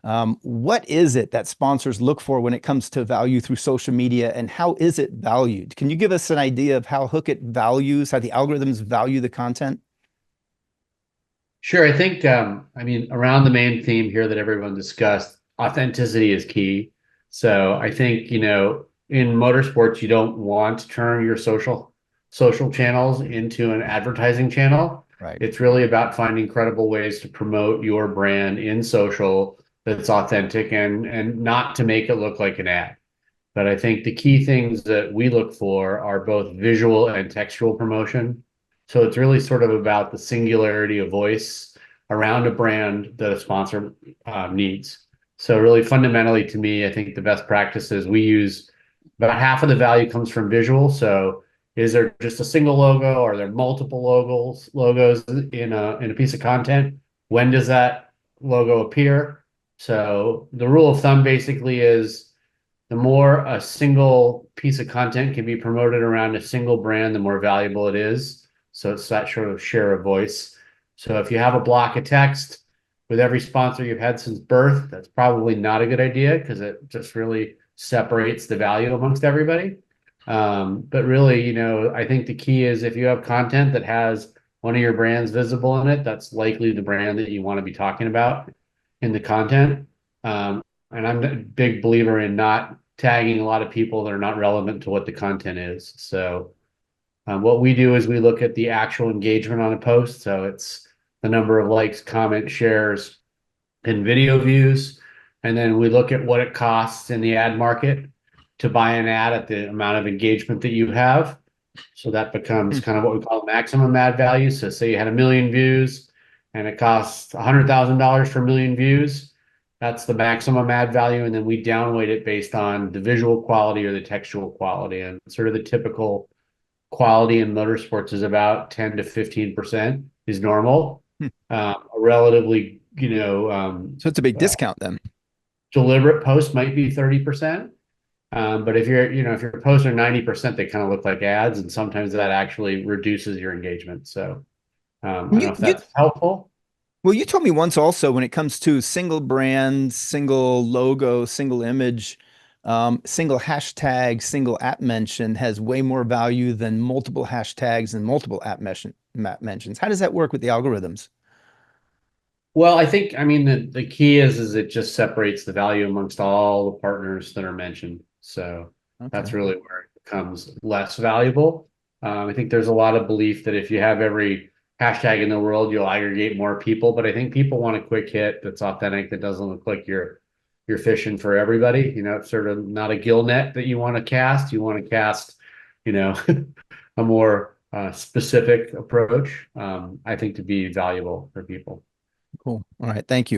What is it that sponsors look for when it comes to value through social media, and how is it valued? Can you give us an idea of how Hookit values, how the algorithms value the content? Sure. I think, I mean, around the main theme here that everyone discussed, authenticity is key. So I think, in motorsports, you don't want to turn your social channels into an advertising channel. Right. It's really about finding credible ways to promote your brand in social that's authentic and not to make it look like an ad. But I think the key things that we look for are both visual and textual promotion. So it's really sort of about the singularity of voice around a brand that a sponsor needs. So really fundamentally to me, I think the best practices we use, about half of the value comes from visual. So is there just a single logo, or are there multiple logos in a piece of content? When does that logo appear? So the rule of thumb basically is the more a single piece of content can be promoted around a single brand, the more valuable it is. So it's that sort of share of voice. So if you have a block of text with every sponsor you've had since birth, that's probably not a good idea because it just really separates the value amongst everybody. But really, I think the key is if you have content that has one of your brands visible in it, that's likely the brand that you want to be talking about in the content. And I'm a big believer in not tagging a lot of people that are not relevant to what the content is. So what we do is we look at the actual engagement on a post. So it's the number of likes, comments, shares, and video views. And then we look at what it costs in the ad market to buy an ad at the amount of engagement that you have. So that becomes Hmm. kind of what we call maximum ad value. So say you had 1 million views and it costs $100,000 for 1 million views. That's the maximum ad value. And then we downweight it based on the visual quality or the textual quality. And sort of the typical quality in motorsports is about 10 to 15% is normal. Hmm. A relatively, So it's a big discount then. deliberate post might be 30%. But if your posts are 90%, they kind of look like ads, and sometimes that actually reduces your engagement. So I don't know You, if you, that's helpful. well, you told me once also when it comes to single brand, single logo, single image, single hashtag, single app mention has way more value than multiple hashtags and multiple app mentions. How does that work with the algorithms? Well, I think, I mean, the key is it just separates the value amongst all the partners that are mentioned. So that's Okay. really where it becomes less valuable. I think there's a lot of belief that if you have every hashtag in the world, you'll aggregate more people. But I think people want a quick hit that's authentic, that doesn't look like you're fishing for everybody. It's sort of not a gill net that you want to cast. You want to cast, you know, a more specific approach. I think to be valuable for people. Cool. All right. Thank you.